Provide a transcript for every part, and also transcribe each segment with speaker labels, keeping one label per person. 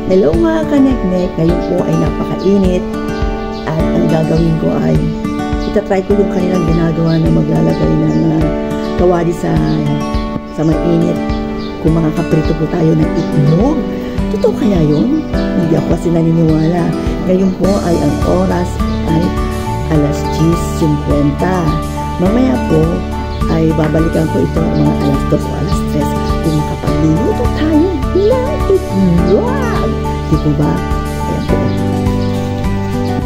Speaker 1: Hello mga kanek-nek, ngayon po ay napakainit at ang gagawin ko ay itatry ko yung kanilang ginagawa na maglalagay ng kawali sa mainit. Kung makakaprito po tayo ng itlog, totoo kaya yun? Hindi ako kasi naniniwala. Ngayon po ay ang oras ay alas 10:50. Mamaya po ay babalikan ko ito mga alas 2 o alas 3 kung makapagluluto tayo ng itlog. Di po ba? Ayan po.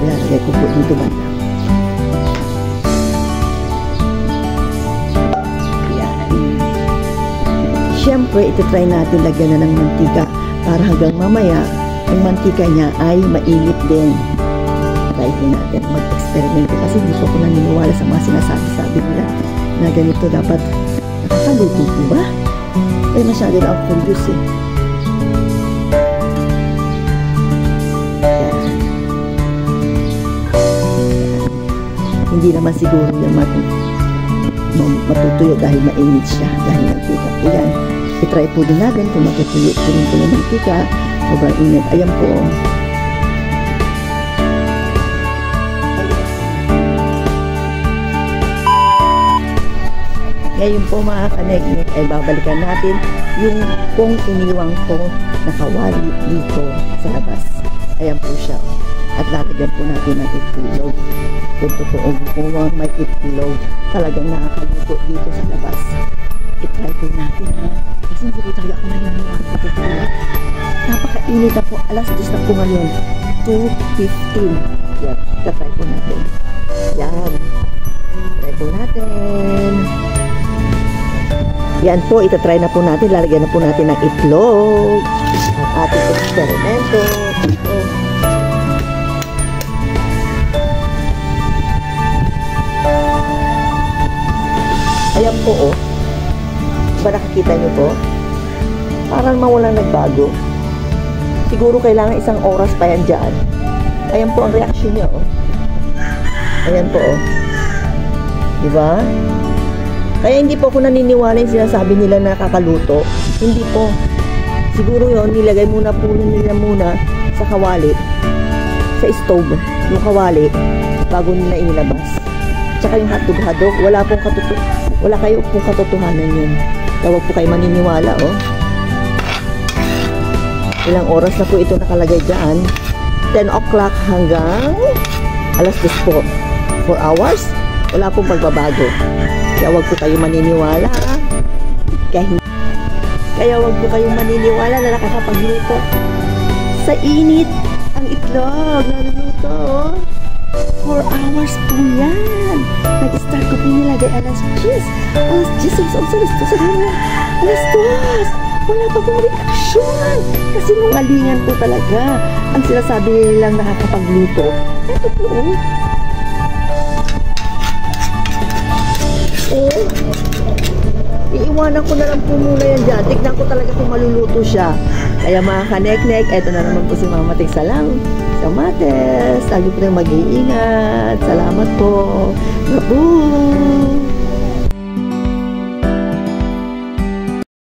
Speaker 1: Ilalagay ko po dito banda. Ayan. Siyempre, ito-try natin lagyan na ng mantika para hanggang mamaya, yung mantika niya ay mainit din. Try po natin mag-experiment kasi hindi po ako naniniwala sa mga sinasabi-sabi nila na ganito dapat nakakaluto po ba? Kaya masyado na ako curious eh. Hindi naman siguro yung matutuyo dahil mainit siya dahil mantika. Ayan, itry po din natin kung matutuyo po rin po yung mantika. Sobrang init. Ayan po. Ngayon po mga kanek-nek ay babalikan natin yung pong iniwang ko na kawali dito sa labas. Ayan po siya. At lalagyan po natin ng itlog. Kung totoo po may itlog, talagang nakakaluto dito sa labas. I-try po natin ha. Kasi hindi po tayo ako naniniwala sa totoo. Napakainit na po. Alas 10 na po ngayon. 2:15. Yan. Try po natin. Yan. Try po natin. Yan po, itatry na po natin. Lalagyan na po natin ng itlog. Ang ating eksperimento. Ayan po, oh. Ba nakikita nyo po? Parang mawalang nagbago. Siguro kailangan isang oras pa yan dyan. Ayan po ang reaction niya, oh. Ayan po, oh. Diba? Kaya hindi po ako naniniwala yung sinasabi nila na nakakaluto. Hindi po. Siguro yon nilagay muna po nila muna sa kawali. Sa stove. Yung kawali. Bago nila inilabas. Tsaka yung hotdog-hotdog. Wala kayo pong katotohanan yun. Kaya huwag po kayo maniniwala, oh. Ilang oras na po ito nakalagay dyan. 10 o'clock hanggang alas 2 po. 4 hours. Wala pong pagbabago. Kaya wag po kayo maniniwala. Kaya wag po kayo maniniwala na nakakapagluto. Sa init, ang itlog, naluluto. 4 hours po yan. Nag-start ko po nilagay alas 10. Alas 10, alas 2. Alas 2. Wala pa pong reaction. Kasi nungalingan po talaga. Ang sinasabi nilang nakakapagluto. Ito po. Oh, iiwanan ko na lang po muna yan dyan. Tignan ko talaga kung maluluto siya. Kaya mga kanek-nek, eto na naman po si Mama Tig Salang. Sa Mates, lagi po tayong mag-iingat. Salamat po. Babu!